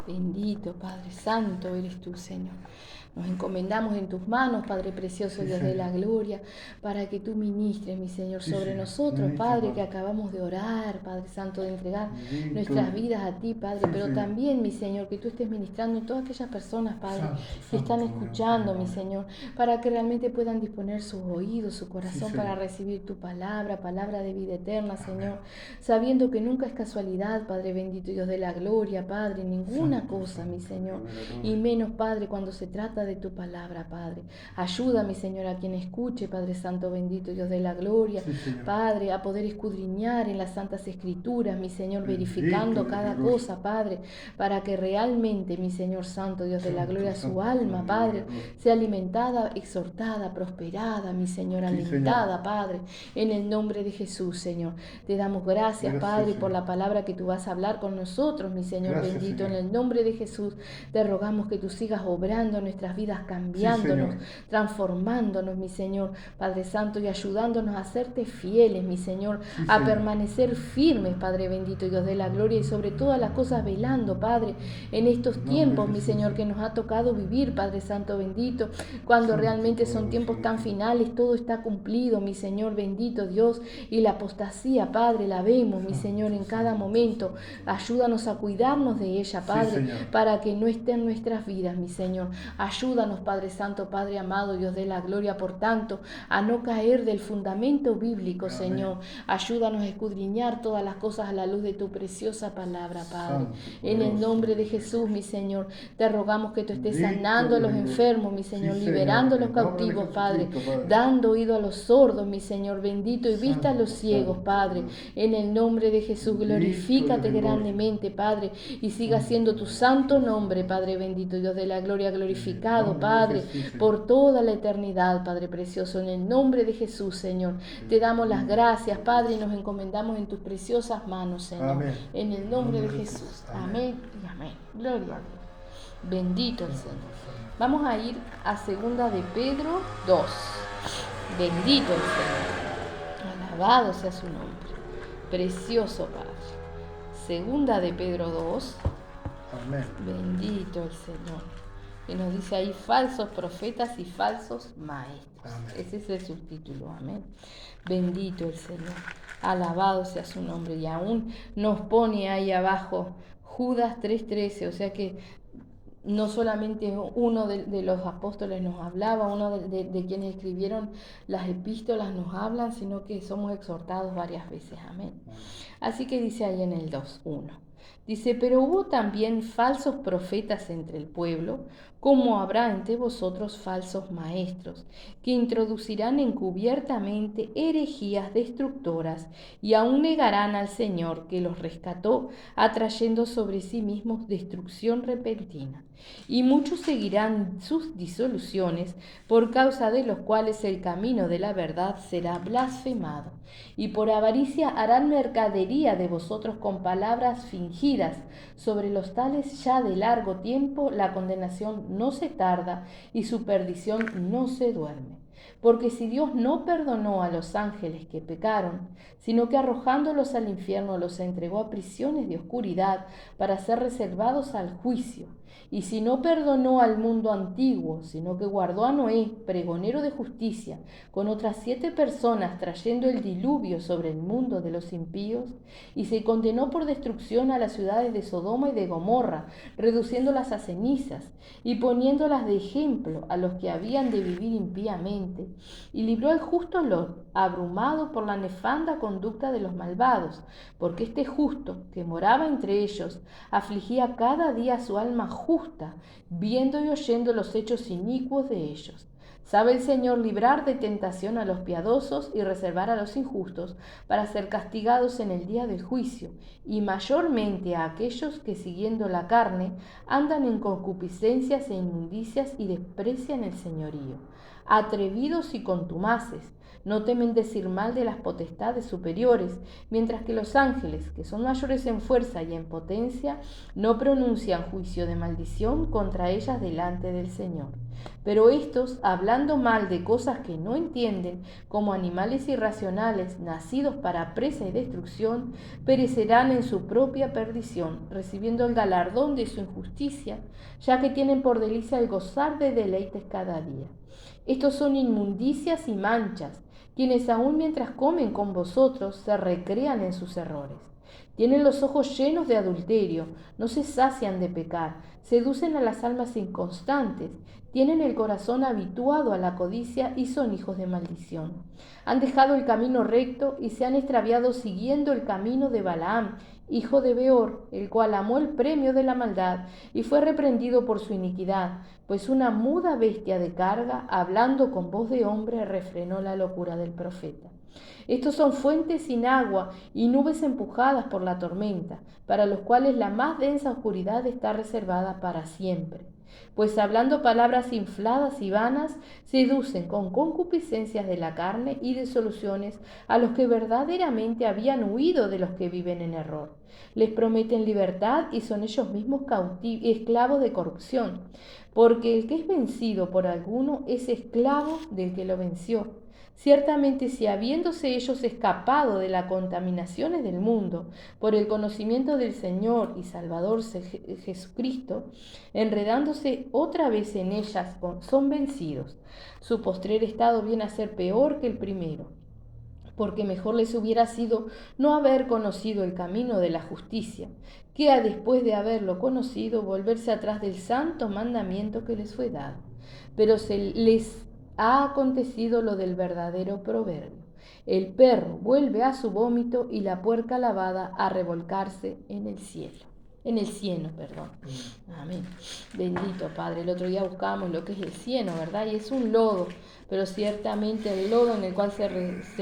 Bendito Padre Santo eres tú, Señor. Nos encomendamos en tus manos, Padre Precioso, Sí, Dios de Señor. la gloria, para que tú ministres, mi Señor, Sí, sobre Señor. nosotros, Ministra, Padre, que Padre. acabamos de orar, Padre Santo, de entregar Bendito. nuestras vidas a ti, Padre, Sí, pero Señor. también, mi Señor, que tú estés ministrando en todas aquellas personas, Padre, Santo, que están santo Dios, escuchando, mi Padre. Señor, para que realmente puedan disponer sus oídos, su Sí, corazón para Señor. recibir tu palabra, palabra de vida eterna, Amén. Señor, sabiendo que nunca es casualidad, Padre bendito, Dios de la gloria, Padre, ninguna Santo, cosa, mi santo Señor, Dios de la y gloria. menos, Padre, cuando se trata de tu palabra, Padre. Ayuda, mi Señor, a quien escuche, Padre Santo bendito, Dios de la gloria, Sí, Señor. Padre, a poder escudriñar en las santas escrituras, mi Señor, Bendito verificando Dios cada glorioso. cosa, Padre, para que realmente, mi Señor Santo, Dios de la Santo, gloria, su santo alma, Dios de la Padre, gloria. sea alimentada, exhortada, prosperada, mi Señor, Sí, Señor. alentada, Padre, en el nombre de Jesús, Señor. Te damos gracias, Gracias, Padre, por Señor. la palabra que tú vas a hablar con nosotros, mi Señor Gracias, bendito, en Señor. el nombre de Jesús. Te rogamos que tú sigas obrando en nuestras vidas, Sí, cambiándonos, Señor. transformándonos, mi Señor, Padre Santo, y ayudándonos a serte fieles, mi Señor, Sí, a Señor. permanecer firmes, Padre bendito, Dios de la gloria, y sobre todas las cosas velando, Padre, en estos En nombre tiempos, de mi Jesús, Señor, que Señor. nos ha tocado vivir, Padre Santo bendito, cuando Santo, realmente son poderoso tiempos eres tan tú. finales, todo está cumplido, mi Señor bendito Dios, y la apostasía, Padre, la vemos, mi Señor, en Santo, cada santo, momento. santo. Ayúdanos a cuidarnos de ella, Sí, Padre, Señor. para que no esté en nuestras vidas, mi Señor. Ayúdanos, Padre Santo, Padre amado, Dios de la gloria, por tanto, a no caer del fundamento bíblico, Amén. Señor. Ayúdanos a escudriñar todas las cosas a la luz de tu preciosa palabra, Padre. Santo, En el poderoso nombre de eres, Señor. Jesús, mi Señor, te rogamos que tú estés Bendito sanando a Dios los glorioso. enfermos, mi Sí, Señor, Señor. liberando a los En nombre de cautivos, Padre, Jesucristo, Padre. dando oído a los sordos, mi Señor bendito, y vista a los Santo, ciegos, santo Padre. Dios. En el nombre de Jesús, Bendito Dios glorifícate de gloria. grandemente, Padre, y siga siendo Santo tu eres tú, santo nombre, Señor. Padre bendito, Dios de la gloria, En el glorificado, nombre de Padre, Jesús, Señor. por toda la eternidad, Padre precioso, en el nombre de Jesús, Señor. Te damos las gracias, Padre, y nos encomendamos en tus preciosas manos, Señor. Amén. En el nombre de Jesús. Amén y amén. Gloria a Dios. Bendito el Señor. Vamos a ir a 2 de Pedro 2. Bendito el Señor. Alabado sea su nombre. Precioso Padre. 2 de Pedro 2. Amén. Bendito el Señor. Que nos dice ahí falsos profetas y falsos maestros. Amén. Ese es el subtítulo. Amén. Bendito el Señor. Alabado sea su nombre. Y aún nos pone ahí abajo Judas 3:13. O sea que no solamente uno de los apóstoles nos hablaba, uno de quienes escribieron las epístolas nos hablan, sino que somos exhortados varias veces. Amén. Así que dice ahí en el 2:1. Dice, pero hubo también falsos profetas entre el pueblo, como habrá entre vosotros falsos maestros, que introducirán encubiertamente herejías destructoras y aún negarán al Señor que los rescató, atrayendo sobre sí mismos destrucción repentina. Y muchos seguirán sus disoluciones, por causa de los cuales el camino de la verdad será blasfemado. Y por avaricia harán mercadería de vosotros con palabras fingidas. Sobre los tales ya de largo tiempo la condenación no se tarda y su perdición no se duerme. Porque si Dios no perdonó a los ángeles que pecaron, sino que arrojándolos al infierno los entregó a prisiones de oscuridad para ser reservados al juicio, y si no perdonó al mundo antiguo, sino que guardó a Noé, pregonero de justicia, con otras 7 personas trayendo el diluvio sobre el mundo de los impíos, y se condenó por destrucción a las ciudades de Sodoma y de Gomorra, reduciéndolas a cenizas, y poniéndolas de ejemplo a los que habían de vivir impíamente, y libró al justo Lot, abrumado por la nefanda conducta de los malvados, porque este justo, que moraba entre ellos, afligía cada día su alma justa, viendo y oyendo los hechos inicuos de ellos. Sabe el Señor librar de tentación a los piadosos y reservar a los injustos para ser castigados en el día del juicio, y mayormente a aquellos que siguiendo la carne andan en concupiscencias e inmundicias y desprecian el señorío. atrevidos y contumaces. No temen decir mal de las potestades superiores, mientras que los ángeles, que son mayores en fuerza y en potencia, no pronuncian juicio de maldición contra ellas delante del Señor. Pero estos, hablando mal de cosas que no entienden, como animales irracionales, nacidos para presa y destrucción, perecerán en su propia perdición, recibiendo el galardón de su injusticia, ya que tienen por delicia el gozar de deleites cada día. Estos son inmundicias y manchas, quienes aun mientras comen con vosotros se recrean en sus errores. Tienen los ojos llenos de adulterio, no se sacian de pecar, seducen a las almas inconstantes, tienen el corazón habituado a la codicia y son hijos de maldición. Han dejado el camino recto y se han extraviado siguiendo el camino de Balaam, hijo de Beor, el cual amó el premio de la maldad y fue reprendido por su iniquidad, pues una muda bestia de carga, hablando con voz de hombre, refrenó la locura del profeta. Estos son fuentes sin agua y nubes empujadas por la tormenta, para los cuales la más densa oscuridad está reservada para siempre. Pues hablando palabras infladas y vanas, seducen con concupiscencias de la carne y disoluciones a los que verdaderamente habían huido de los que viven en error. Les prometen libertad y son ellos mismos esclavos de corrupción, porque el que es vencido por alguno es esclavo del que lo venció. Ciertamente, si habiéndose ellos escapado de las contaminaciones del mundo por el conocimiento del Señor y Salvador Jesucristo, enredándose otra vez en ellas, son vencidos, su postrer estado viene a ser peor que el primero, porque mejor les hubiera sido no haber conocido el camino de la justicia, que después de haberlo conocido volverse atrás del santo mandamiento que les fue dado. Pero se les ha acontecido lo del verdadero proverbio: el perro vuelve a su vómito y la puerca lavada a revolcarse en el cielo. En el cieno, perdón. Amén. Bendito Padre. El otro día buscábamos lo que es el cieno, ¿verdad? Y es un lodo, pero ciertamente el lodo en el cual se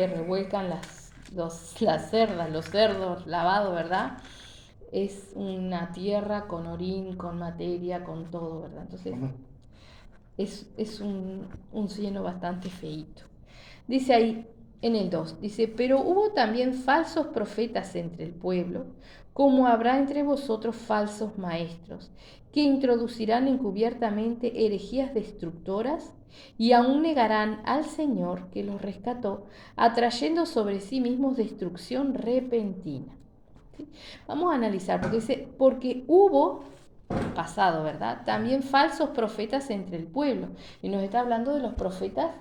revuelcan las cerdas, los cerdos lavados, ¿verdad? Es una tierra con orín, con materia, con todo, ¿verdad? Entonces es un cieno bastante feíto. Dice ahí en el 2, dice: pero hubo también falsos profetas entre el pueblo, como habrá entre vosotros falsos maestros, que introducirán encubiertamente herejías destructoras y aún negarán al Señor que los rescató, atrayendo sobre sí mismos destrucción repentina. ¿Sí? Vamos a analizar, porque dice: porque hubo pasado, ¿verdad? También falsos profetas entre el pueblo. Y nos está hablando de los profetas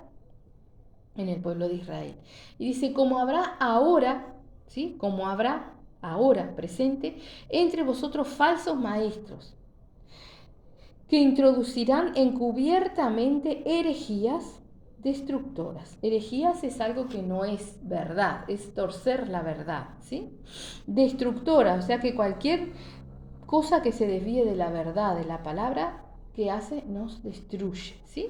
en el pueblo de Israel. Y dice: como habrá ahora, ¿sí? Como habrá ahora presente entre vosotros falsos maestros, que introducirán encubiertamente herejías destructoras. Herejías es algo que no es verdad, es torcer la verdad, ¿sí? Destructora, o sea que cualquier cosa que se desvíe de la verdad, de la palabra que hace, nos destruye, ¿sí?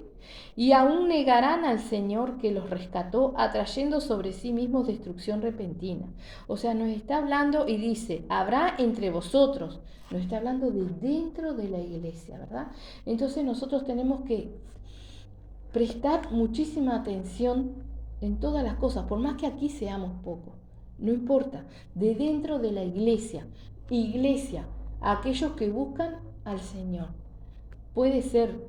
Y aún negarán al Señor que los rescató, atrayendo sobre sí mismos destrucción repentina. O sea, nos está hablando y dice: habrá entre vosotros. Nos está hablando de dentro de la iglesia, ¿verdad? Entonces nosotros tenemos que prestar muchísima atención en todas las cosas, por más que aquí seamos pocos. No importa, de dentro de la iglesia, aquellos que buscan al Señor. Puede ser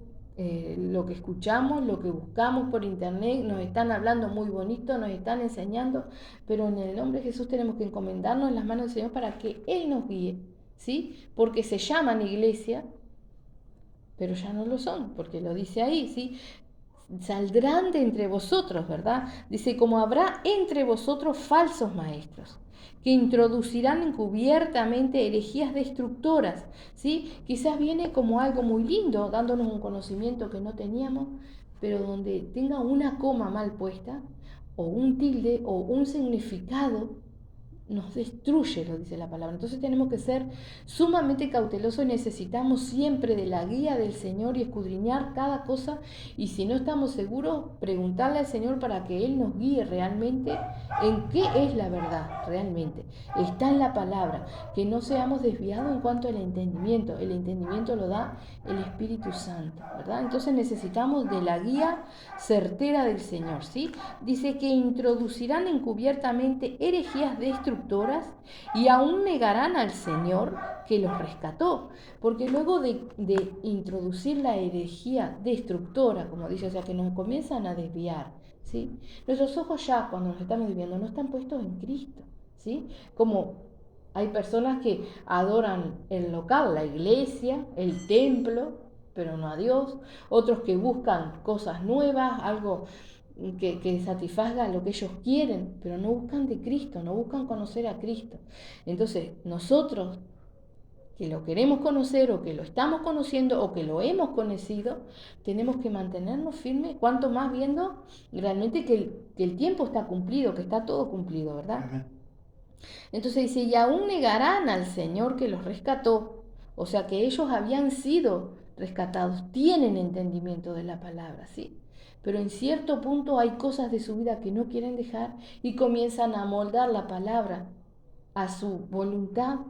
lo que escuchamos, lo que buscamos por internet, nos están hablando muy bonito, nos están enseñando, pero en el nombre de Jesús tenemos que encomendarnos en las manos del Señor para que Él nos guíe, ¿sí? Porque se llaman iglesia, pero ya no lo son, porque lo dice ahí, ¿sí? Saldrán de entre vosotros, ¿verdad? Dice: como habrá entre vosotros falsos maestros, que introducirán encubiertamente herejías destructoras, ¿sí? Quizás viene como algo muy lindo, dándonos un conocimiento que no teníamos, pero donde tenga una coma mal puesta, o un tilde, o un significado nos destruye, lo dice la palabra. Entonces tenemos que ser sumamente cautelosos y necesitamos siempre de la guía del Señor y escudriñar cada cosa. Y si no estamos seguros, preguntarle al Señor para que Él nos guíe realmente en qué es la verdad, realmente. Está en la palabra, que no seamos desviados en cuanto al entendimiento. El entendimiento lo da el Espíritu Santo, ¿verdad? Entonces necesitamos de la guía certera del Señor, ¿sí? Dice que introducirán encubiertamente herejías destructoras y aún negarán al Señor que los rescató, porque luego de introducir la herejía destructora, como dice, o sea, que nos comienzan a desviar, ¿sí? Nuestros ojos ya cuando nos estamos desviando no están puestos en Cristo, ¿sí? Como hay personas que adoran el local, la iglesia, el templo, pero no a Dios, otros que buscan cosas nuevas, algo que satisfaga lo que ellos quieren, pero no buscan de Cristo, no buscan conocer a Cristo. Entonces, nosotros que lo queremos conocer o que lo estamos conociendo o que lo hemos conocido, tenemos que mantenernos firmes, cuanto más viendo realmente que el tiempo está cumplido, que está todo cumplido, ¿verdad? Amén. Entonces dice, y aún negarán al Señor que los rescató, o sea que ellos habían sido rescatados, tienen entendimiento de la palabra, ¿sí? Pero en cierto punto hay cosas de su vida que no quieren dejar y comienzan a moldar la palabra a su voluntad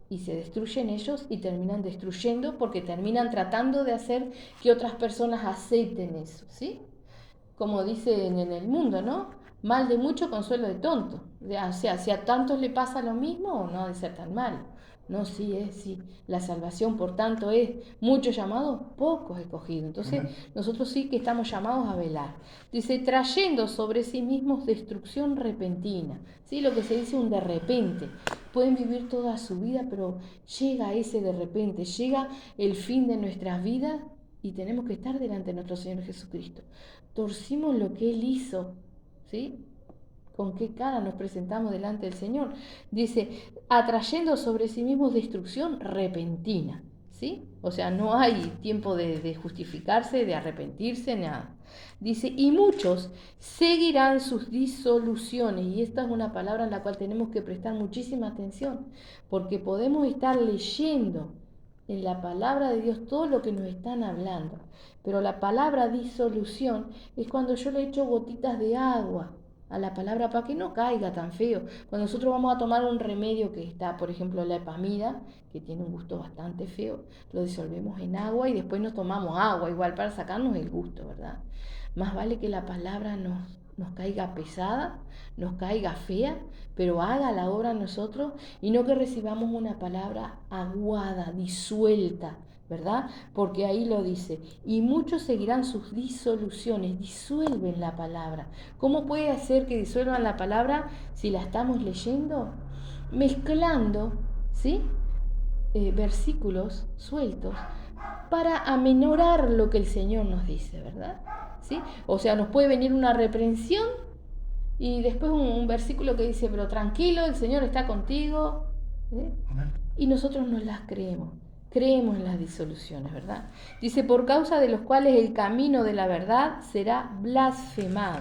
y se destruyen ellos y terminan destruyendo porque terminan tratando de hacer que otras personas acepten eso, ¿sí? Como dicen en el mundo, ¿no? Mal de mucho, consuelo de tonto. O sea, si a tantos le pasa lo mismo, no ha de ser tan malo. No, sí, sí. La salvación, por tanto, es muchos llamados, pocos escogidos. Entonces, nosotros sí que estamos llamados a velar. Dice, trayendo sobre sí mismos destrucción repentina. ¿Sí? Lo que se dice un de repente. Pueden vivir toda su vida, pero llega ese de repente, llega el fin de nuestras vidas y tenemos que estar delante de nuestro Señor Jesucristo. Torcimos lo que Él hizo, ¿sí? ¿Con qué cara nos presentamos delante del Señor? Dice, atrayendo sobre sí mismos destrucción repentina, ¿sí? O sea, no hay tiempo de justificarse, de arrepentirse, nada. Dice, y muchos seguirán sus disoluciones, y esta es una palabra en la cual tenemos que prestar muchísima atención, porque podemos estar leyendo en la palabra de Dios todo lo que nos están hablando, pero la palabra disolución es cuando yo le echo gotitas de agua a la palabra para que no caiga tan feo. Cuando nosotros vamos a tomar un remedio que está, por ejemplo, la epamida, que tiene un gusto bastante feo, lo disolvemos en agua y después nos tomamos agua, igual para sacarnos el gusto, ¿verdad? Más vale que la palabra nos caiga pesada, nos caiga fea, pero haga la obra en nosotros y no que recibamos una palabra aguada, disuelta, ¿verdad? Porque ahí lo dice, y muchos seguirán sus disoluciones, disuelven la palabra. ¿Cómo puede hacer que disuelvan la palabra si la estamos leyendo? Mezclando, ¿sí? Versículos sueltos para amenorar lo que el Señor nos dice, ¿verdad? ¿Sí? O sea, nos puede venir una reprensión y después un versículo que dice, pero tranquilo, el Señor está contigo, ¿sí? Y nosotros nos las creemos. Creemos en las disoluciones, ¿verdad? Dice, por causa de los cuales el camino de la verdad será blasfemado.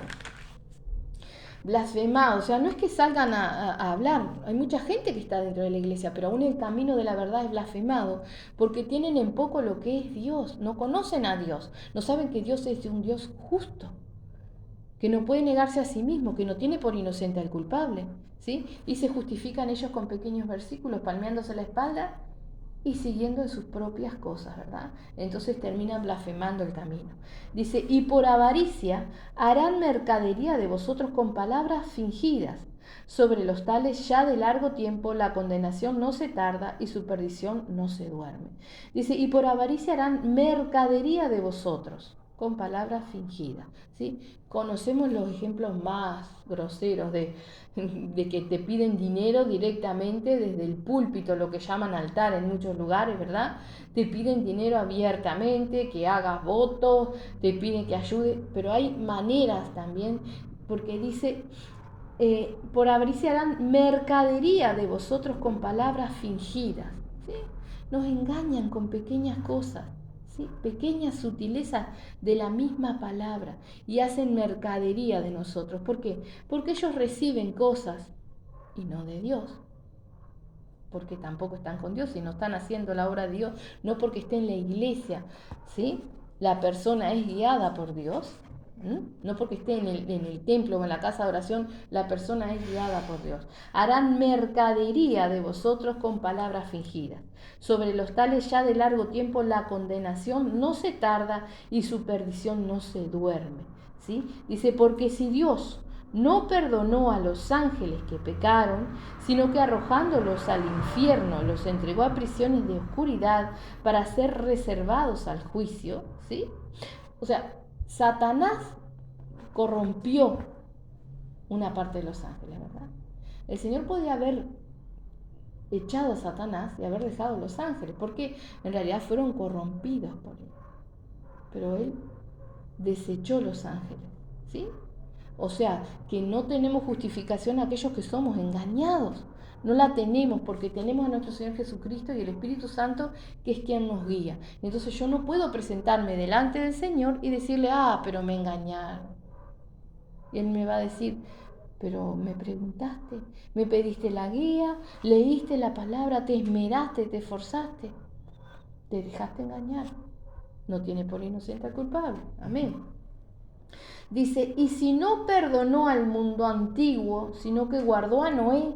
Blasfemado, o sea, no es que salgan a hablar, hay mucha gente que está dentro de la iglesia, pero aún el camino de la verdad es blasfemado, porque tienen en poco lo que es Dios, no conocen a Dios, no saben que Dios es un Dios justo, que no puede negarse a sí mismo, que no tiene por inocente al culpable, ¿sí? Y se justifican ellos con pequeños versículos, palmeándose la espalda y siguiendo en sus propias cosas, ¿verdad? Entonces terminan blasfemando el camino. Dice, y por avaricia harán mercadería de vosotros con palabras fingidas. Sobre los tales ya de largo tiempo la condenación no se tarda y su perdición no se duerme. Dice, y por avaricia harán mercadería de vosotros con palabras fingidas, ¿sí? Conocemos los ejemplos más groseros de que te piden dinero directamente desde el púlpito, lo que llaman altar en muchos lugares, ¿verdad? Te piden dinero abiertamente, que hagas votos, te piden que ayudes, pero hay maneras también, porque dice, por avaricia harán mercadería de vosotros con palabras fingidas, ¿sí? Nos engañan con pequeñas cosas, ¿sí? Pequeñas sutilezas de la misma palabra y hacen mercadería de nosotros. ¿Por qué? Porque ellos reciben cosas y no de Dios. Porque tampoco están con Dios y no están haciendo la obra de Dios, no porque esté en la iglesia, ¿sí? La persona es guiada por Dios, no porque esté en el templo o en la casa de oración, la persona es guiada por Dios. Harán mercadería de vosotros con palabras fingidas. Sobre los tales ya de largo tiempo la condenación no se tarda y su perdición no se duerme, ¿sí? Dice, porque si Dios no perdonó a los ángeles que pecaron, sino que arrojándolos al infierno los entregó a prisiones de oscuridad para ser reservados al juicio, ¿sí? O sea, Satanás corrompió una parte de los ángeles, ¿verdad? El Señor podía haber echado a Satanás y haber dejado a los ángeles, porque en realidad fueron corrompidos por él. Pero él desechó los ángeles, ¿sí? O sea, que no tenemos justificación a aquellos que somos engañados. No la tenemos porque tenemos a nuestro Señor Jesucristo y el Espíritu Santo que es quien nos guía. Entonces yo no puedo presentarme delante del Señor y decirle, pero me engañaron. Y Él me va a decir, pero me preguntaste, me pediste la guía, leíste la palabra, te esmeraste, te esforzaste, te dejaste engañar. No tiene por inocente al culpable. Amén. Dice, y si no perdonó al mundo antiguo, sino que guardó a Noé,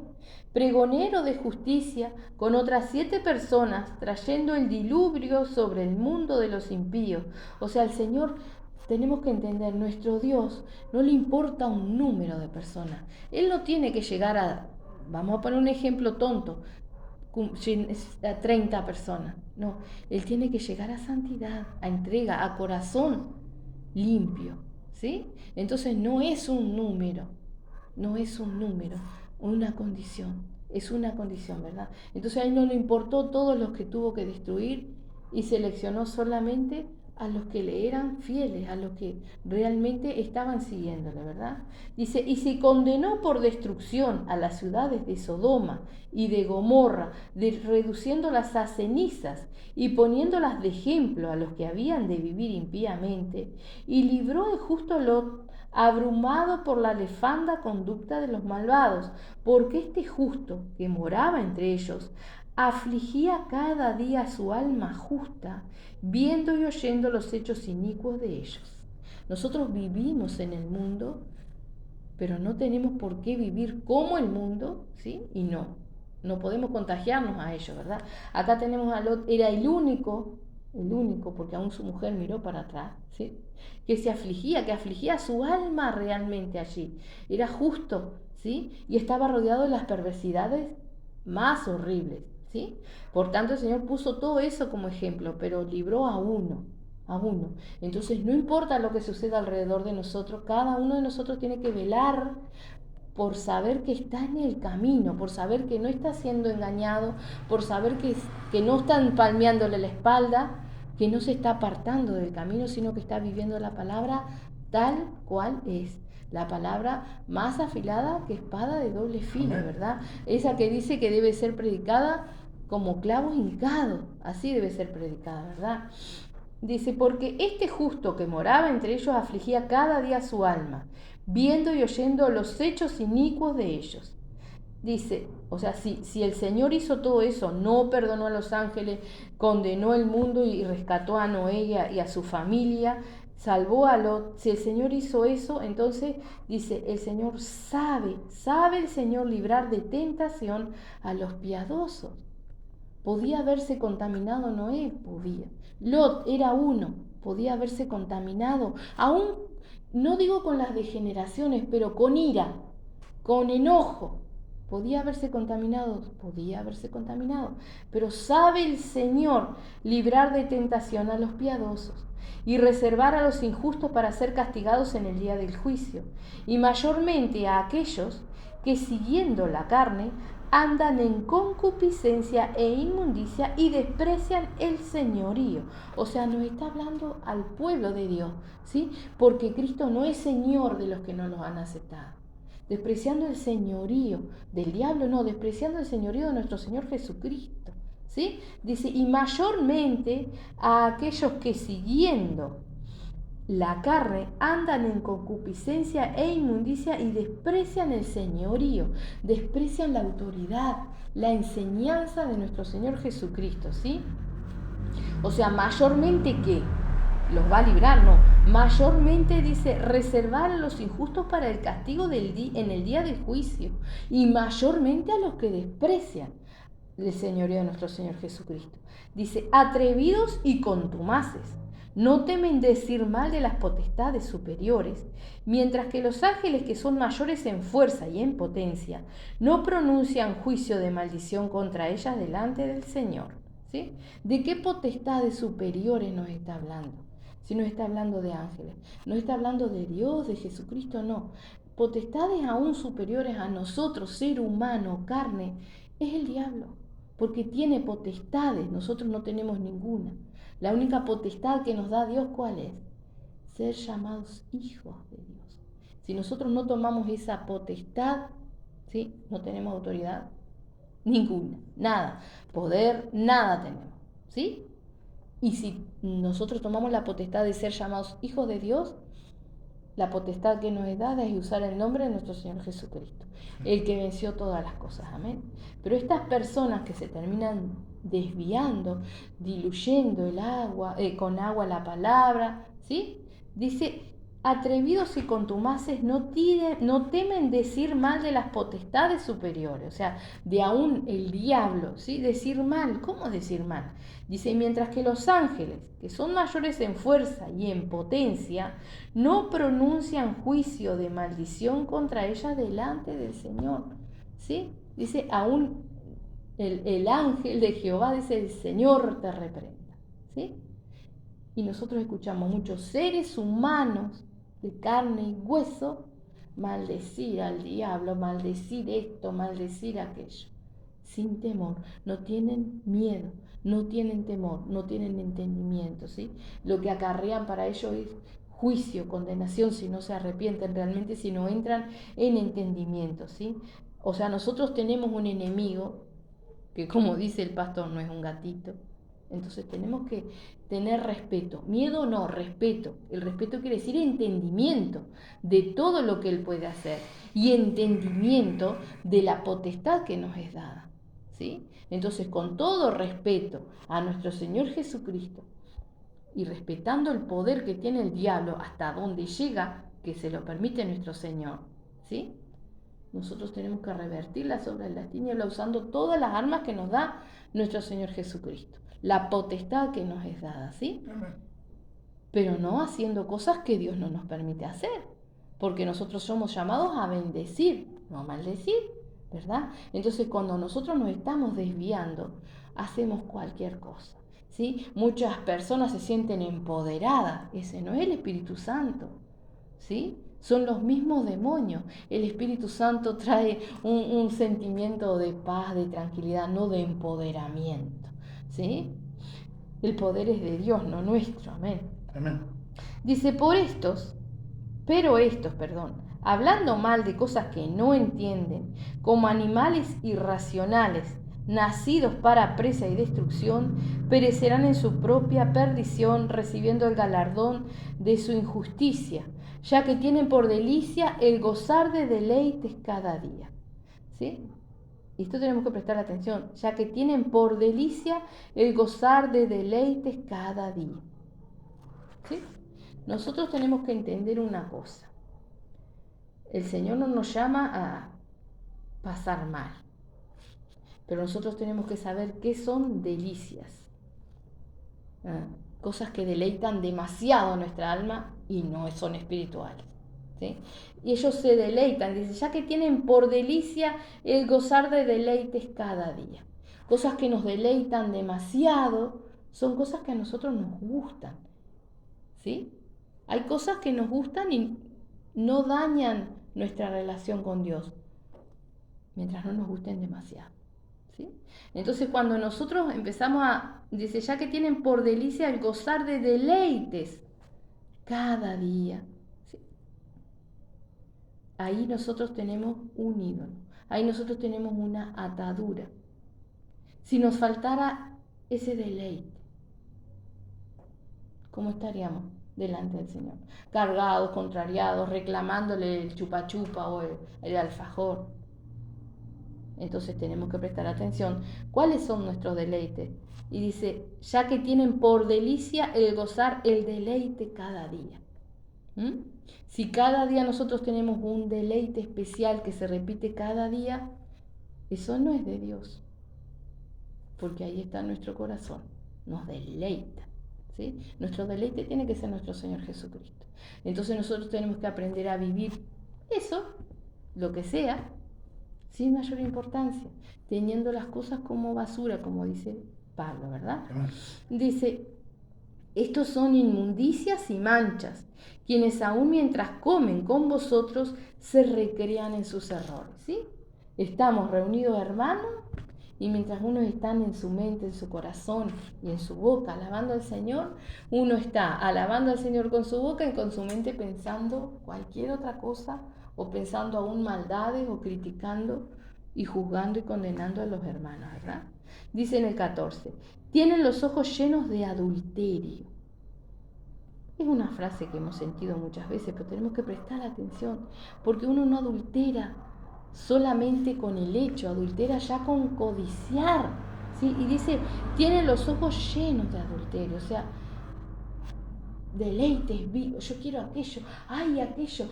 pregonero de justicia, con otras 7 personas, trayendo el diluvio sobre el mundo de los impíos. O sea, el Señor, tenemos que entender, nuestro Dios no le importa un número de personas. Él no tiene que llegar a, vamos a poner un ejemplo tonto, a 30 personas. No, Él tiene que llegar a santidad, a entrega, a corazón limpio. ¿Sí? Entonces no es un número, una condición, es una condición, ¿verdad? Entonces a él no le importó todos los que tuvo que destruir y seleccionó solamente a los que le eran fieles, a los que realmente estaban siguiéndole, ¿verdad? Dice, y se condenó por destrucción a las ciudades de Sodoma y de Gomorra, reduciéndolas a cenizas y poniéndolas de ejemplo a los que habían de vivir impíamente, y libró el justo Lot, abrumado por la nefanda conducta de los malvados, porque este justo que moraba entre ellos afligía cada día su alma justa, viendo y oyendo los hechos inicuos de ellos. Nosotros vivimos en el mundo, pero no tenemos por qué vivir como el mundo, ¿sí? Y no podemos contagiarnos a ellos, ¿verdad? Acá tenemos a Lot, era el único, porque aún su mujer miró para atrás, ¿sí? Que afligía su alma realmente allí. Era justo, ¿sí? Y estaba rodeado de las perversidades más horribles, ¿sí? Por tanto, el Señor puso todo eso como ejemplo, pero libró a uno. Entonces, no importa lo que suceda alrededor de nosotros, cada uno de nosotros tiene que velar por saber que está en el camino, por saber que no está siendo engañado, por saber que no están palmeándole la espalda, que no se está apartando del camino, sino que está viviendo la palabra tal cual es. La palabra más afilada que espada de doble filo, ¿verdad? Esa que dice que debe ser predicada como clavo hincado, así debe ser predicada, ¿verdad? Dice, porque este justo que moraba entre ellos afligía cada día su alma, viendo y oyendo los hechos inicuos de ellos. Dice, o sea, si el Señor hizo todo eso, no perdonó a los ángeles, condenó el mundo y rescató a Noé y a su familia, salvó a Lot, si el Señor hizo eso, entonces dice, el Señor sabe el Señor librar de tentación a los piadosos. ¿Podía haberse contaminado Noé? Podía. Lot era uno, podía haberse contaminado, aún no digo con las degeneraciones, pero con ira, con enojo. ¿Podía haberse contaminado? Podía haberse contaminado. Pero sabe el Señor librar de tentación a los piadosos y reservar a los injustos para ser castigados en el día del juicio, y mayormente a aquellos que siguiendo la carne andan en concupiscencia e inmundicia y desprecian el señorío. O sea, nos está hablando al pueblo de Dios, ¿sí? Porque Cristo no es Señor de los que no los han aceptado. Despreciando el señorío del diablo, no, despreciando el señorío de nuestro Señor Jesucristo, ¿sí? Dice, y mayormente a aquellos que siguiendo la carne, andan en concupiscencia e inmundicia y desprecian el señorío, desprecian la autoridad, la enseñanza de nuestro Señor Jesucristo, ¿sí? O sea, mayormente ¿qué? ¿Los va a librar? No. Mayormente dice, reservar a los injustos para el castigo en el día del juicio, y mayormente a los que desprecian el señorío de nuestro Señor Jesucristo. Dice, atrevidos y contumaces, no temen decir mal de las potestades superiores, mientras que los ángeles, que son mayores en fuerza y en potencia, no pronuncian juicio de maldición contra ellas delante del Señor. ¿Sí? ¿De qué potestades superiores nos está hablando? Si nos está hablando de ángeles, no está hablando de Dios, de Jesucristo, no. Potestades aún superiores a nosotros, ser humano, carne, es el diablo, porque tiene potestades, nosotros no tenemos ninguna. La única potestad que nos da Dios, ¿cuál es? Ser llamados hijos de Dios. Si nosotros no tomamos esa potestad, ¿sí? No tenemos autoridad ninguna, nada, poder, nada tenemos, ¿sí? Y si nosotros tomamos la potestad de ser llamados hijos de Dios, la potestad que nos es dada es usar el nombre de nuestro Señor Jesucristo, el que venció todas las cosas, amén. Pero estas personas que se terminan desviando, diluyendo el agua, con agua la palabra, ¿sí? Dice, atrevidos y contumaces no temen decir mal de las potestades superiores, o sea, de aún el diablo, ¿sí? Decir mal, ¿cómo decir mal? Dice, mientras que los ángeles, que son mayores en fuerza y en potencia, no pronuncian juicio de maldición contra ellas delante del Señor, ¿sí? Dice, aún el ángel de Jehová dice, el Señor te reprenda, ¿sí? Y nosotros escuchamos muchos seres humanos de carne y hueso maldecir al diablo, maldecir esto, maldecir aquello, sin temor, no tienen miedo, no tienen temor, no tienen entendimiento, ¿sí? Lo que acarrean para ellos es juicio, condenación, si no se arrepienten realmente, si no entran en entendimiento, ¿sí? O sea, nosotros tenemos un enemigo que, como dice el pastor, no es un gatito. Entonces tenemos que tener respeto. Miedo no, respeto. El respeto quiere decir entendimiento de todo lo que Él puede hacer y entendimiento de la potestad que nos es dada, ¿sí? Entonces, con todo respeto a nuestro Señor Jesucristo y respetando el poder que tiene el diablo hasta donde llega, que se lo permite nuestro Señor, ¿sí? Nosotros tenemos que revertir las obras de las tinieblas usando todas las armas que nos da nuestro Señor Jesucristo. La potestad que nos es dada, ¿sí? Amén. Pero no haciendo cosas que Dios no nos permite hacer. Porque nosotros somos llamados a bendecir, no a maldecir, ¿verdad? Entonces cuando nosotros nos estamos desviando, hacemos cualquier cosa, ¿sí? Muchas personas se sienten empoderadas. Ese no es el Espíritu Santo, ¿sí? Son los mismos demonios. El Espíritu Santo trae un sentimiento de paz, de tranquilidad, no de empoderamiento, ¿sí? El poder es de Dios, no nuestro, amén. Amén. Dice, hablando mal de cosas que no entienden, como animales irracionales, nacidos para presa y destrucción, perecerán en su propia perdición, recibiendo el galardón de su injusticia, ya que tienen por delicia el gozar de deleites cada día. ¿Sí? Y esto tenemos que prestar atención, ya que tienen por delicia el gozar de deleites cada día. ¿Sí? Nosotros tenemos que entender una cosa. El Señor no nos llama a pasar mal, pero nosotros tenemos que saber qué son delicias. Cosas que deleitan demasiado nuestra alma y no son espirituales, ¿sí? Y ellos se deleitan, dice, ya que tienen por delicia el gozar de deleites cada día. Cosas que nos deleitan demasiado son cosas que a nosotros nos gustan, ¿sí? Hay cosas que nos gustan y no dañan nuestra relación con Dios, mientras no nos gusten demasiado, ¿sí? Entonces cuando nosotros empezamos dice, ya que tienen por delicia el gozar de deleites cada día, ¿sí? Ahí nosotros tenemos un ídolo, ahí nosotros tenemos una atadura. Si nos faltara ese deleite, ¿cómo estaríamos? delante del Señor, cargados, contrariados, reclamándole el chupa chupa o el alfajor. Entonces tenemos que prestar atención cuáles son nuestros deleites. Y dice, ya que tienen por delicia el gozar el deleite cada día. Si cada día nosotros tenemos un deleite especial que se repite cada día, eso no es de Dios, porque ahí está nuestro corazón, nos deleita, ¿sí? Nuestro deleite tiene que ser nuestro Señor Jesucristo. Entonces nosotros tenemos que aprender a vivir eso, lo que sea, sin mayor importancia, teniendo las cosas como basura, como dice Pablo, ¿verdad? Dice, estos son inmundicias y manchas, quienes aún mientras comen con vosotros se recrean en sus errores, ¿sí? Estamos reunidos hermanos y mientras unos están en su mente, en su corazón y en su boca alabando al Señor, uno está alabando al Señor con su boca y con su mente pensando cualquier otra cosa o pensando aún maldades o criticando y juzgando y condenando a los hermanos, ¿verdad? Dice en el 14, tienen los ojos llenos de adulterio. Es una frase que hemos sentido muchas veces, pero tenemos que prestar atención, porque uno no adultera solamente con el hecho, adultera ya con codiciar, ¿sí? Y dice, tienen los ojos llenos de adulterio, o sea, deleites vivos, yo quiero aquello, ay, aquello,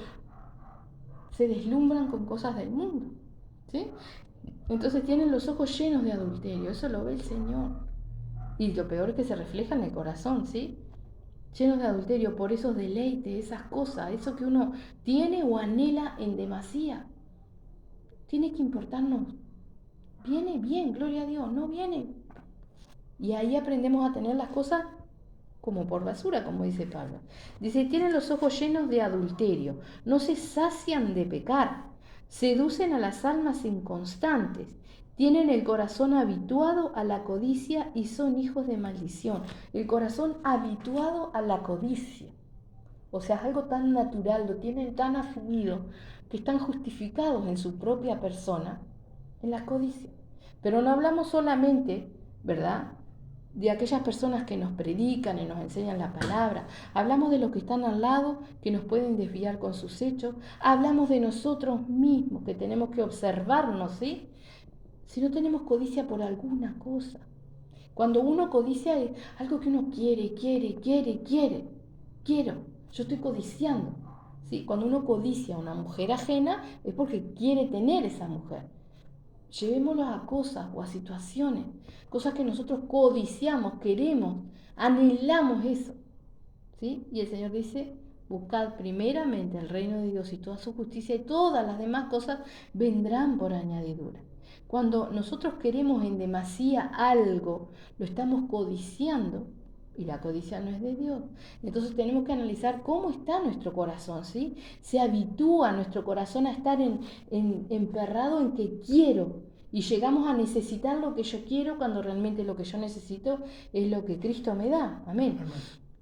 se deslumbran con cosas del mundo, ¿sí? Entonces tienen los ojos llenos de adulterio, eso lo ve el Señor. Y lo peor es que se refleja en el corazón, ¿sí? Llenos de adulterio por esos deleites, esas cosas, eso que uno tiene o anhela en demasía. Tiene que importarnos. Viene bien, gloria a Dios, no viene. Y ahí aprendemos a tener las cosas como por basura, como dice Pablo. Dice, tienen los ojos llenos de adulterio, no se sacian de pecar, seducen a las almas inconstantes, tienen el corazón habituado a la codicia y son hijos de maldición. El corazón habituado a la codicia. O sea, es algo tan natural, lo tienen tan asumido, que están justificados en su propia persona, en la codicia. Pero no hablamos solamente, ¿verdad?, de aquellas personas que nos predican y nos enseñan la palabra. Hablamos de los que están al lado, que nos pueden desviar con sus hechos. Hablamos de nosotros mismos, que tenemos que observarnos, ¿sí? Si no tenemos codicia por alguna cosa. Cuando uno codicia es algo que uno quiere. Quiero, yo estoy codiciando. ¿Sí? Cuando uno codicia a una mujer ajena es porque quiere tener esa mujer. Llevémoslo a cosas o a situaciones, cosas que nosotros codiciamos, queremos, anhelamos eso, ¿sí? Y el Señor dice, buscad primeramente el reino de Dios y toda su justicia y todas las demás cosas vendrán por añadidura. Cuando nosotros queremos en demasía algo, lo estamos codiciando y la codicia no es de Dios. Entonces tenemos que analizar cómo está nuestro corazón, ¿sí? Se habitúa nuestro corazón a estar emperrado en que quiero y llegamos a necesitar lo que yo quiero cuando realmente lo que yo necesito es lo que Cristo me da. Amén.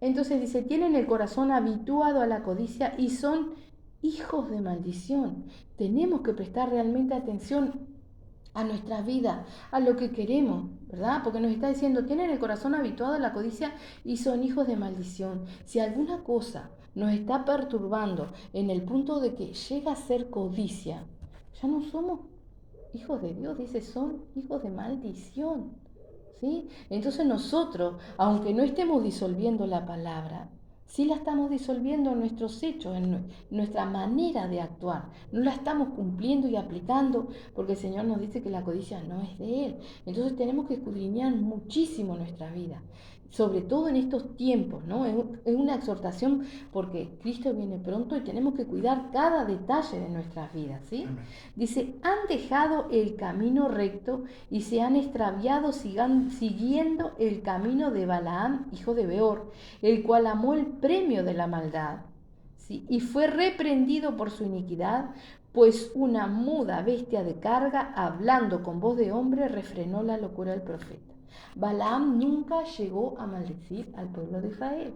Entonces dice, tienen el corazón habituado a la codicia y son hijos de maldición. Tenemos que prestar realmente atención a nuestra vida, a lo que queremos, ¿verdad? Porque nos está diciendo, tienen el corazón habituado a la codicia y son hijos de maldición. Si alguna cosa nos está perturbando en el punto de que llega a ser codicia, ya no somos hijos de Dios, dice, son hijos de maldición, ¿sí? Entonces nosotros, aunque no estemos disolviendo la palabra, sí la estamos disolviendo en nuestros hechos, en nuestra manera de actuar. No la estamos cumpliendo y aplicando porque el Señor nos dice que la codicia no es de Él. Entonces tenemos que escudriñar muchísimo nuestra vida, sobre todo en estos tiempos, ¿no? Es una exhortación porque Cristo viene pronto y tenemos que cuidar cada detalle de nuestras vidas, ¿sí? Dice, han dejado el camino recto y se han extraviado siguiendo el camino de Balaam, hijo de Beor, el cual amó el premio de la maldad, ¿sí? Y fue reprendido por su iniquidad, pues una muda bestia de carga, hablando con voz de hombre, refrenó la locura del profeta. Balaam nunca llegó a maldecir al pueblo de Israel,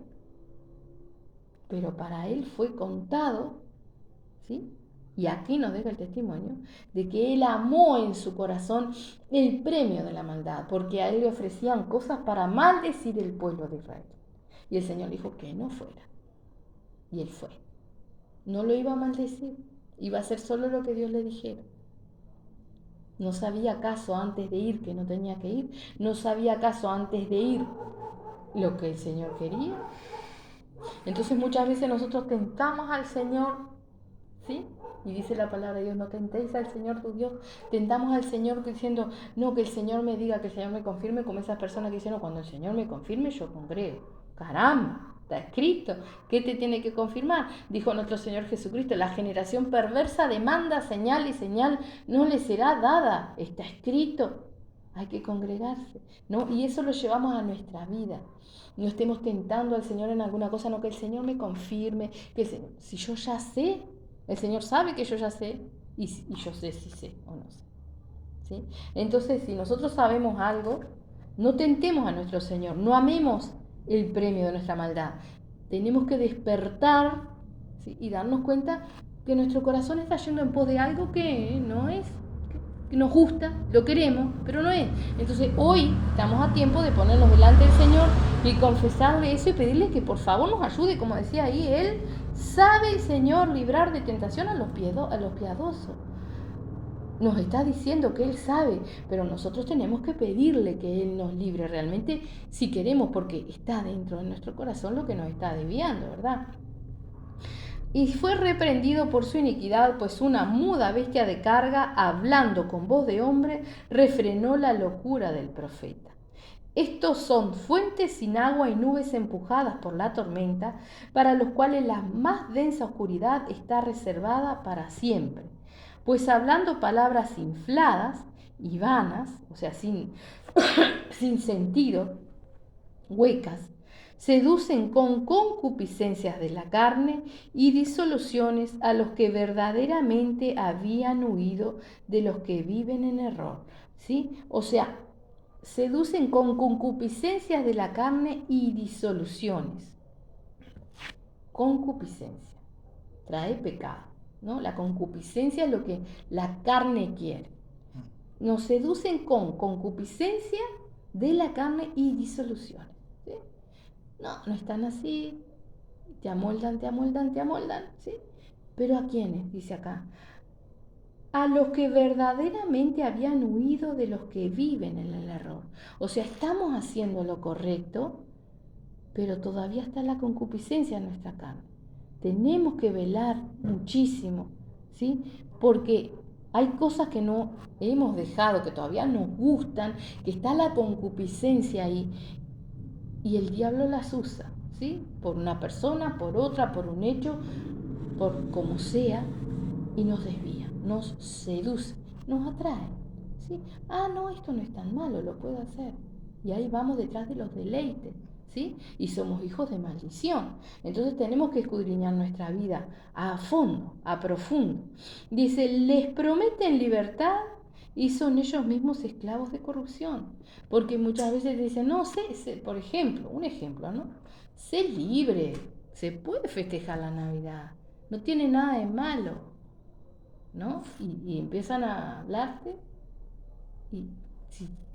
pero para él fue contado, ¿sí? Y aquí nos deja el testimonio de que él amó en su corazón el premio de la maldad, porque a él le ofrecían cosas para maldecir el pueblo de Israel. Y el Señor dijo que no fuera. Y él fue. No lo iba a maldecir, iba a hacer solo lo que Dios le dijera. ¿No sabía acaso antes de ir que no tenía que ir? ¿No sabía acaso antes de ir lo que el Señor quería? Entonces muchas veces nosotros tentamos al Señor, ¿sí? Y dice la palabra de Dios, no tentéis al Señor tu Dios. Tentamos al Señor diciendo, no, que el Señor me diga, que el Señor me confirme, como esas personas que dicen, no, cuando el Señor me confirme yo congrego. Caramba, está escrito. ¿Qué te tiene que confirmar? Dijo nuestro Señor Jesucristo, la generación perversa demanda señal y señal no le será dada. Está escrito. Hay que congregarse, ¿no? Y eso lo llevamos a nuestra vida. No estemos tentando al Señor en alguna cosa, no, que el Señor me confirme, que si yo ya sé, el Señor sabe que yo ya sé, y yo sé si sé o no sé, ¿sí? Entonces, si nosotros sabemos algo, no tentemos a nuestro Señor, no amemos el premio de nuestra maldad. Tenemos que despertar, ¿sí? Y darnos cuenta que nuestro corazón está yendo en pos de algo que no es, que nos gusta, lo queremos, pero no es. Entonces hoy estamos a tiempo de ponernos delante del Señor y confesarle eso y pedirle que por favor nos ayude, como decía ahí, Él sabe, el Señor, librar de tentación a los piadosos. Nos está diciendo que Él sabe, pero nosotros tenemos que pedirle que Él nos libre realmente si queremos, porque está dentro de nuestro corazón lo que nos está desviando, ¿verdad? Y fue reprendido por su iniquidad, pues una muda bestia de carga, hablando con voz de hombre, refrenó la locura del profeta. Estos son fuentes sin agua y nubes empujadas por la tormenta, para los cuales la más densa oscuridad está reservada para siempre. Pues hablando palabras infladas y vanas, o sea, sin sentido, huecas, seducen con concupiscencias de la carne y disoluciones a los que verdaderamente habían huido de los que viven en error. ¿Sí? O sea, seducen con concupiscencias de la carne y disoluciones. Concupiscencia trae pecado, ¿no? La concupiscencia es lo que la carne quiere. Nos seducen con concupiscencia de la carne y disoluciones. ¿Sí? No están así, te amoldan, ¿sí? Pero ¿a quiénes? Dice acá. A los que verdaderamente habían huido de los que viven en el error. O sea, estamos haciendo lo correcto, pero todavía está la concupiscencia en nuestra carne. Tenemos que velar muchísimo, ¿sí? Porque hay cosas que no hemos dejado, que todavía nos gustan, que está la concupiscencia ahí, y el diablo las usa, ¿sí? Por una persona, por otra, por un hecho, por como sea, y nos desvía, nos seduce, nos atrae, ¿sí? Ah, no, esto no es tan malo, lo puedo hacer. Y ahí vamos detrás de los deleites, ¿sí? Y somos hijos de maldición. Entonces tenemos que escudriñar nuestra vida a fondo, a profundo. Dice, les prometen libertad y son ellos mismos esclavos de corrupción. Porque muchas veces dicen, no, por ejemplo, un ejemplo, ¿no? Sé libre, se puede festejar la Navidad, no tiene nada de malo, ¿no? Y empiezan a hablarte y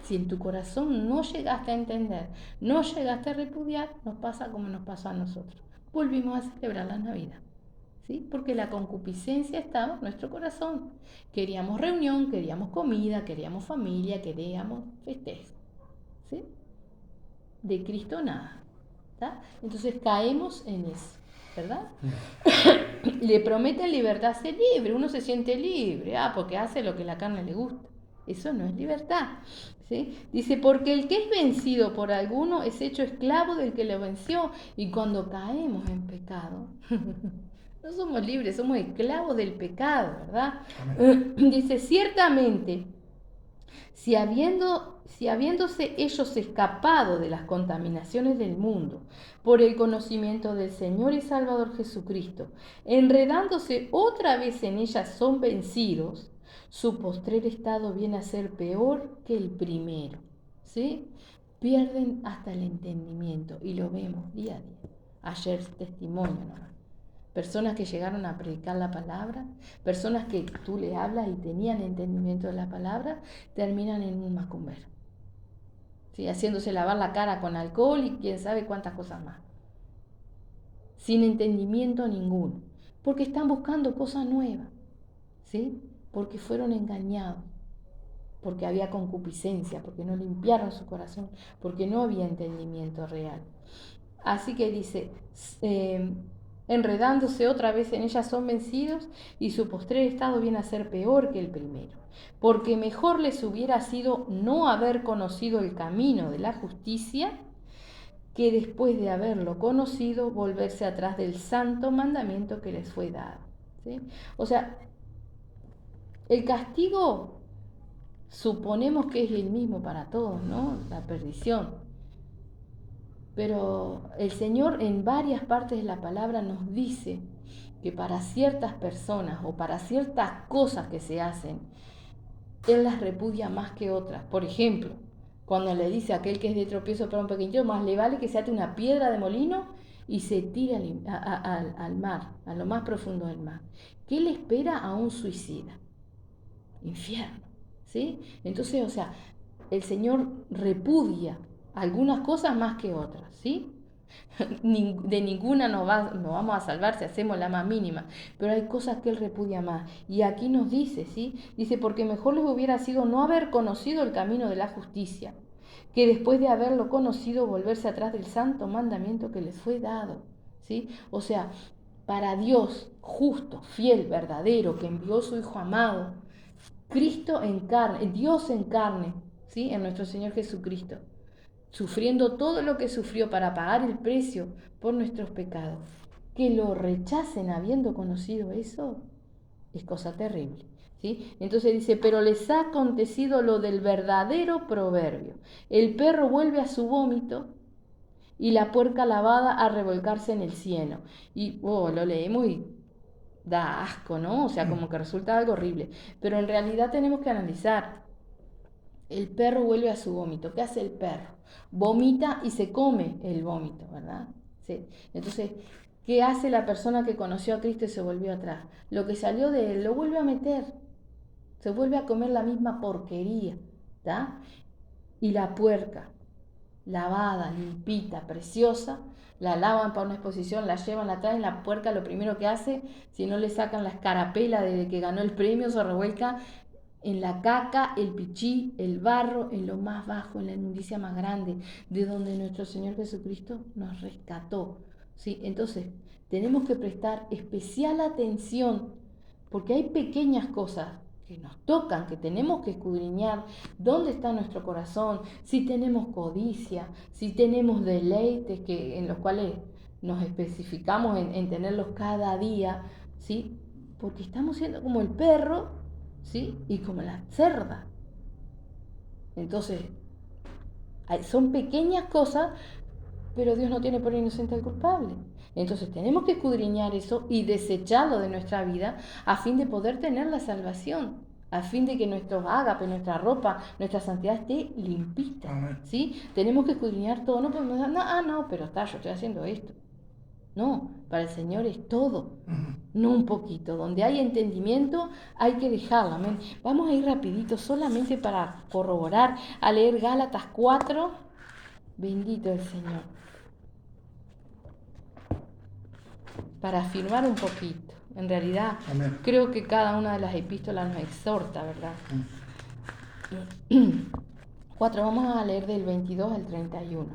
si en tu corazón no llegaste a entender, no llegaste a repudiar, nos pasa como nos pasó a nosotros. Volvimos a celebrar la Navidad, ¿sí? Porque la concupiscencia estaba en nuestro corazón. Queríamos reunión, queríamos comida, queríamos familia, queríamos festejo, ¿sí? De Cristo nada, ¿tá? Entonces caemos en eso, ¿verdad? Le prometen libertad, ser libre, uno se siente libre, porque hace lo que la carne le gusta. Eso no es libertad, ¿sí? Dice, porque el que es vencido por alguno es hecho esclavo del que lo venció. Y cuando caemos en pecado, no somos libres, somos esclavos del pecado, ¿verdad? Dice, ciertamente, si habiéndose ellos escapado de las contaminaciones del mundo por el conocimiento del Señor y Salvador Jesucristo, enredándose otra vez en ellas son vencidos, su postrer estado viene a ser peor que el primero, ¿sí? Pierden hasta el entendimiento y lo vemos día a día. Ayer testimonio nomás. Personas que llegaron a predicar la palabra, personas que tú le hablas y tenían entendimiento de la palabra, terminan en un macumbero, ¿sí? Haciéndose lavar la cara con alcohol y quién sabe cuántas cosas más. sin entendimiento ninguno, porque están buscando cosas nuevas, ¿sí? Porque fueron engañados, porque había concupiscencia, porque no limpiaron su corazón, porque no había entendimiento real. Así que dice, enredándose otra vez en ellas son vencidos y su postrer estado viene a ser peor que el primero, porque mejor les hubiera sido no haber conocido el camino de la justicia que después de haberlo conocido volverse atrás del santo mandamiento que les fue dado, ¿sí? O sea, el castigo suponemos que es el mismo para todos, ¿no? La perdición. Pero el Señor en varias partes de la palabra nos dice que para ciertas personas o para ciertas cosas que se hacen, Él las repudia más que otras. Por ejemplo, cuando le dice a aquel que es de tropiezo para un pequeño, más le vale que se ate una piedra de molino y se tire al mar, a lo más profundo del mar. ¿Qué le espera a un suicida? Infierno, ¿sí? Entonces, o sea, el Señor repudia algunas cosas más que otras, ¿sí? De ninguna nos vamos a salvar si hacemos la más mínima, pero hay cosas que Él repudia más. Y aquí nos dice, ¿sí? Dice, porque mejor les hubiera sido no haber conocido el camino de la justicia, que después de haberlo conocido volverse atrás del santo mandamiento que les fue dado, ¿sí? O sea, para Dios justo, fiel, verdadero, que envió su Hijo amado, Cristo en carne, Dios en carne, ¿sí? En nuestro Señor Jesucristo, sufriendo todo lo que sufrió para pagar el precio por nuestros pecados, que lo rechacen habiendo conocido eso, es cosa terrible, ¿sí? Entonces dice, pero les ha acontecido lo del verdadero proverbio. El perro vuelve a su vómito y la puerca lavada a revolcarse en el cieno. Y lo leemos y da asco, ¿no? O sea, como que resulta algo horrible. Pero en realidad tenemos que analizar. El perro vuelve a su vómito. ¿Qué hace el perro? Vomita y se come el vómito, ¿verdad? Sí. Entonces, ¿qué hace la persona que conoció a Cristo y se volvió atrás? Lo que salió de él lo vuelve a meter. Se vuelve a comer la misma porquería, ¿está? Y la puerca, lavada, limpita, preciosa, la lavan para una exposición, la llevan, la traen, la puerca lo primero que hace, si no le sacan la escarapela desde que ganó el premio, se revuelca en la caca, el pichí, el barro, en lo más bajo, en la inmundicia más grande, de donde nuestro Señor Jesucristo nos rescató, ¿sí? Entonces, tenemos que prestar especial atención, porque hay pequeñas cosas que nos tocan, que tenemos que escudriñar dónde está nuestro corazón, si tenemos codicia, si tenemos deleites en los cuales nos especificamos en tenerlos cada día, ¿sí? Porque estamos siendo como el perro, ¿sí? Y como la cerda. Entonces, son pequeñas cosas, pero Dios no tiene por inocente al culpable. Entonces tenemos que escudriñar eso y desecharlo de nuestra vida a fin de poder tener la salvación, a fin de que nuestros ágapes, nuestra ropa, nuestra santidad esté limpita, ¿sí? Tenemos que escudriñar todo, no podemos decir, no, pero yo estoy haciendo esto. No, para el Señor es todo, no un poquito. Donde hay entendimiento hay que dejarlo, amén. Vamos a ir rapidito solamente para corroborar, a leer Gálatas 4, bendito el Señor. Para afirmar un poquito. En realidad, amén, creo que cada una de las epístolas nos exhorta, ¿verdad? 4, vamos a leer del 22 al 31.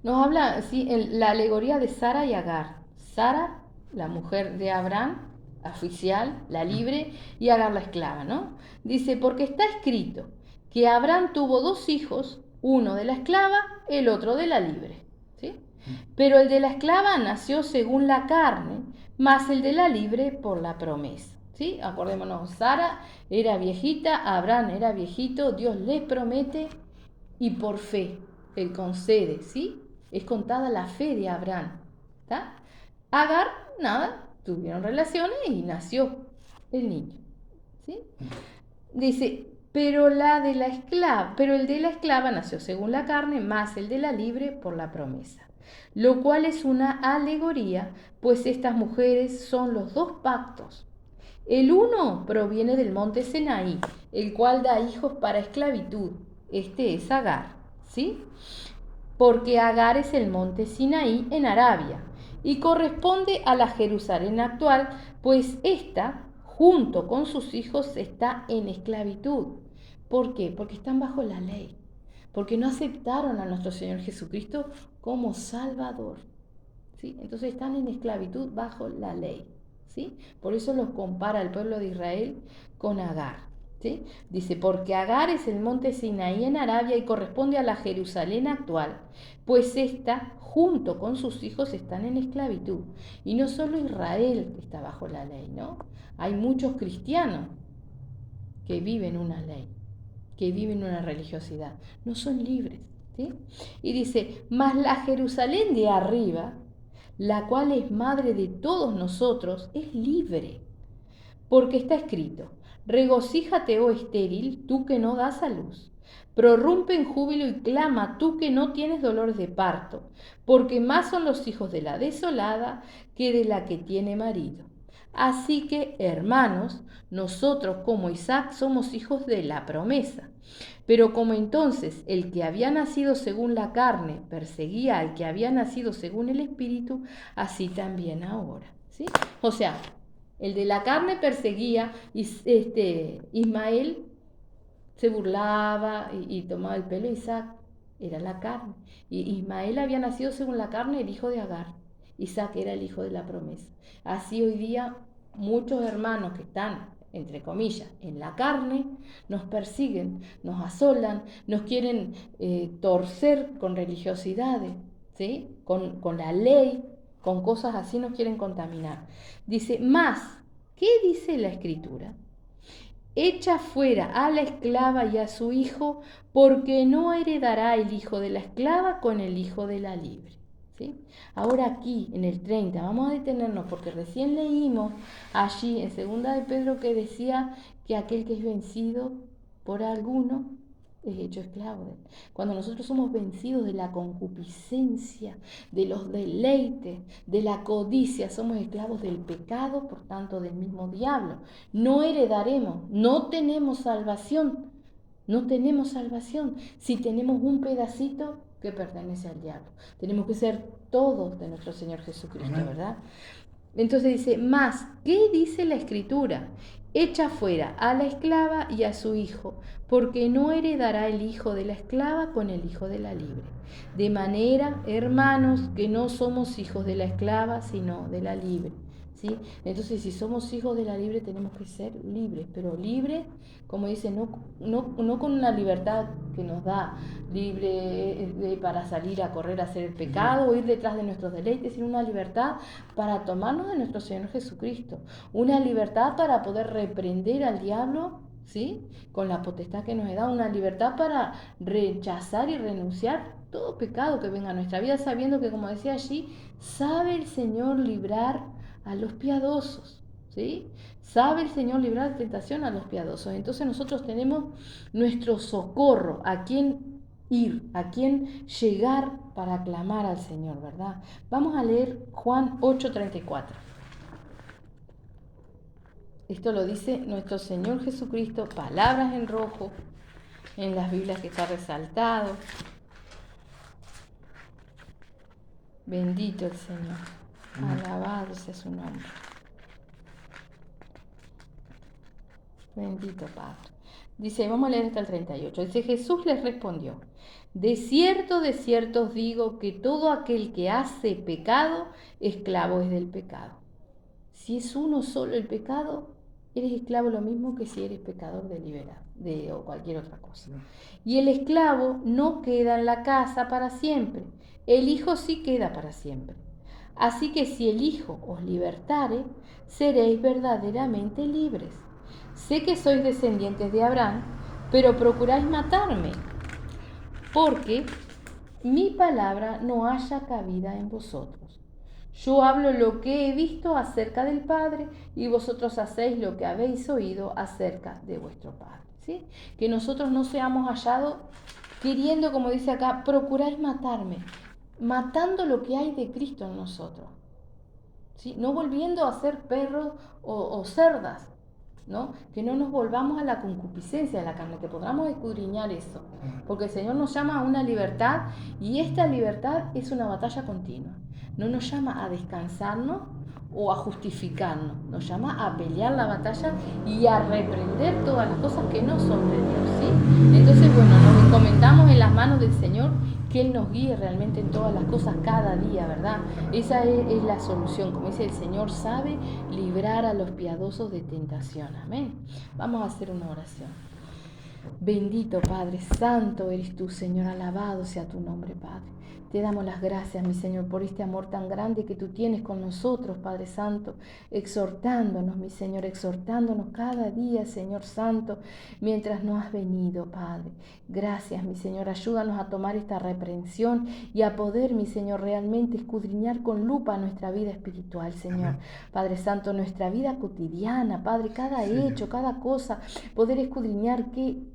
Nos habla, sí, la alegoría de Sara y Agar. Sara, la mujer de Abraham, oficial, la libre, y Agar la esclava, ¿no? Dice, porque está escrito que Abraham tuvo 2 hijos, uno de la esclava, el otro de la libre, ¿sí? Pero el de la esclava nació según la carne, más el de la libre por la promesa, ¿sí? Acordémonos, Sara era viejita, Abraham era viejito, Dios le promete y por fe él concede, ¿sí? Es contada la fe de Abraham, ¿está? Agar, nada, tuvieron relaciones y nació el niño, ¿sí? Dice, pero el de la esclava nació según la carne, más el de la libre por la promesa. Lo cual es una alegoría, pues estas mujeres son los 2 pactos. El uno proviene del monte Sinaí, el cual da hijos para esclavitud. Este es Agar, ¿sí? porque Agar es el monte Sinaí en Arabia y corresponde a la Jerusalén actual, pues ésta, junto con sus hijos, está en esclavitud. ¿Por qué? Porque están bajo la ley, porque no aceptaron a nuestro Señor Jesucristo como Salvador. ¿Sí? Entonces están en esclavitud bajo la ley. ¿Sí? Por eso los compara el pueblo de Israel con Agar. ¿Sí? Dice, porque Agar es el monte Sinaí en Arabia y corresponde a la Jerusalén actual, pues ésta, junto con sus hijos, están en esclavitud. Y no solo Israel está bajo la ley, ¿no? Hay muchos cristianos que viven una ley, que viven una religiosidad. No son libres. ¿Sí? Y dice, mas la Jerusalén de arriba, la cual es madre de todos nosotros, es libre. Porque está escrito, regocíjate, oh estéril, tú que no das a luz. Prorrumpe en júbilo y clama, tú que no tienes dolores de parto, porque más son los hijos de la desolada que de la que tiene marido. Así que, hermanos, nosotros como Isaac somos hijos de la promesa. Pero como entonces el que había nacido según la carne perseguía al que había nacido según el Espíritu, así también ahora. ¿Sí? O sea, el de la carne perseguía, y Ismael se burlaba y tomaba el pelo. Isaac era la carne. Y Ismael había nacido según la carne, el hijo de Agar. Isaac era el hijo de la promesa. Así hoy día muchos hermanos que están, entre comillas, en la carne, nos persiguen, nos asolan, nos quieren torcer con religiosidades, ¿sí? Con la ley, con cosas así nos quieren contaminar. Dice, más, ¿qué dice la Escritura? Echa fuera a la esclava y a su hijo, porque no heredará el hijo de la esclava con el hijo de la libre. ¿Sí? Ahora aquí, en el 30, vamos a detenernos porque recién leímos allí en 2 de Pedro que decía que aquel que es vencido por alguno es hecho esclavo de él. Cuando nosotros somos vencidos de la concupiscencia, de los deleites, de la codicia, somos esclavos del pecado, por tanto del mismo diablo. No heredaremos, no tenemos salvación, no tenemos salvación si tenemos un pedacito que pertenece al diablo. Tenemos que ser todos de nuestro Señor Jesucristo, Amén. ¿verdad? Entonces dice, más, ¿qué dice la Escritura? Echa fuera a la esclava y a su hijo, porque no heredará el hijo de la esclava con el hijo de la libre. De manera, hermanos, que no somos hijos de la esclava, sino de la libre. ¿Sí? Entonces, si somos hijos de la libre, tenemos que ser libres, pero libres, como dice, no con una libertad que nos da libre para salir a correr a hacer el pecado o ir detrás de nuestros deleites, sino una libertad para tomarnos de nuestro Señor Jesucristo, una libertad para poder reprender al diablo, ¿sí? Con la potestad que nos da, una libertad para rechazar y renunciar todo pecado que venga a nuestra vida, sabiendo que, como decía allí, sabe el Señor librar a los piadosos, ¿sí? Sabe el Señor librar de tentación a los piadosos. Entonces nosotros tenemos nuestro socorro, a quien ir, a quien llegar para clamar al Señor, ¿verdad? Vamos a leer Juan 8:34. Esto lo dice nuestro Señor Jesucristo, palabras en rojo, en las Biblias que está resaltado. Bendito el Señor, alabado sea su nombre. Bendito Padre. Dice, vamos a leer hasta el 38. Dice, Jesús les respondió, de cierto os digo que todo aquel que hace pecado, esclavo es del pecado. Si es uno solo el pecado, eres esclavo lo mismo que si eres pecador deliberado o cualquier otra cosa. Y el esclavo no queda en la casa para siempre, el Hijo sí queda para siempre. Así que si el Hijo os libertare, seréis verdaderamente libres. Sé que sois descendientes de Abraham, pero procuráis matarme, porque mi palabra no haya cabida en vosotros. Yo hablo lo que he visto acerca del Padre y vosotros hacéis lo que habéis oído acerca de vuestro Padre. ¿Sí? Que nosotros no seamos hallados queriendo, como dice acá, procuráis matarme, matando lo que hay de Cristo en nosotros. ¿Sí? No volviendo a ser perros o cerdas, ¿no? Que no nos volvamos a la concupiscencia de la carne, que podamos escudriñar eso, porque el Señor nos llama a una libertad y esta libertad es una batalla continua. No nos llama a descansarnos o a justificarnos, nos llama a pelear la batalla y a reprender todas las cosas que no son de Dios, ¿sí? Entonces, bueno, nos encomendamos en las manos del Señor, que Él nos guíe realmente en todas las cosas cada día, ¿verdad? Esa es la solución, como dice el Señor, sabe librar a los piadosos de tentación, amén. Vamos a hacer una oración. Bendito Padre, santo eres tú, Señor, alabado sea tu nombre, Padre. Te damos las gracias, mi Señor, por este amor tan grande que tú tienes con nosotros, Padre Santo, exhortándonos, mi Señor, exhortándonos cada día, Señor Santo, mientras no has venido, Padre. Gracias, mi Señor, ayúdanos a tomar esta reprensión y a poder, mi Señor, realmente escudriñar con lupa nuestra vida espiritual, Señor. Amén. Padre Santo, nuestra vida cotidiana, Padre, cada hecho, cada cosa, poder escudriñar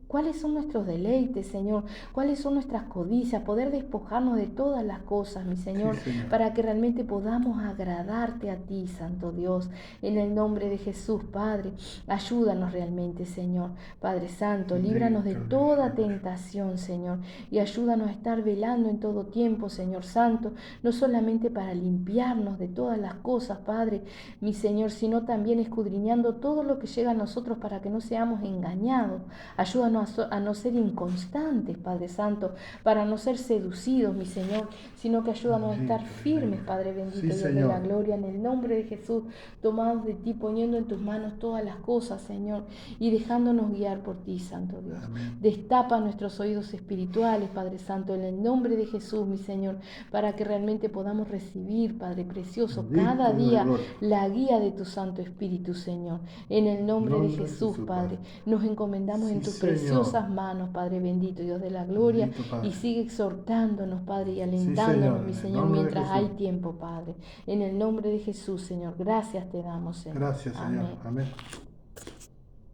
cuáles son nuestros deleites, Señor, cuáles son nuestras codicias, poder despojarnos de todas las cosas, mi Señor, para que realmente podamos agradarte a ti, Santo Dios, en el nombre de Jesús, Padre. Ayúdanos realmente, Señor, Padre Santo, líbranos de toda tentación, Señor, y ayúdanos a estar velando en todo tiempo, Señor Santo, no solamente para limpiarnos de todas las cosas, Padre, mi Señor, sino también escudriñando todo lo que llega a nosotros para que no seamos engañados. Ayúdanos a no ser inconstantes, Padre Santo, para no ser seducidos, mi Señor, sino que ayúdanos a estar firmes, Padre bendito, Dios de la gloria, en el nombre de Jesús, tomados de ti, poniendo en tus manos todas las cosas, Señor, y dejándonos guiar por ti, Santo Dios. Amén. Destapa nuestros oídos espirituales, Padre Santo, en el nombre de Jesús, mi Señor, para que realmente podamos recibir, Padre precioso, cada día la guía de tu Santo Espíritu, Señor, en el nombre de Jesús, Padre. Nos encomendamos en tus preciosas manos, Padre bendito, Dios de la gloria, y sigue exhortándonos, Padre, y alentándonos, mi Señor, mientras hay tiempo, Padre. En el nombre de Jesús, Señor, gracias te damos, Señor. Gracias, Señor. Amén.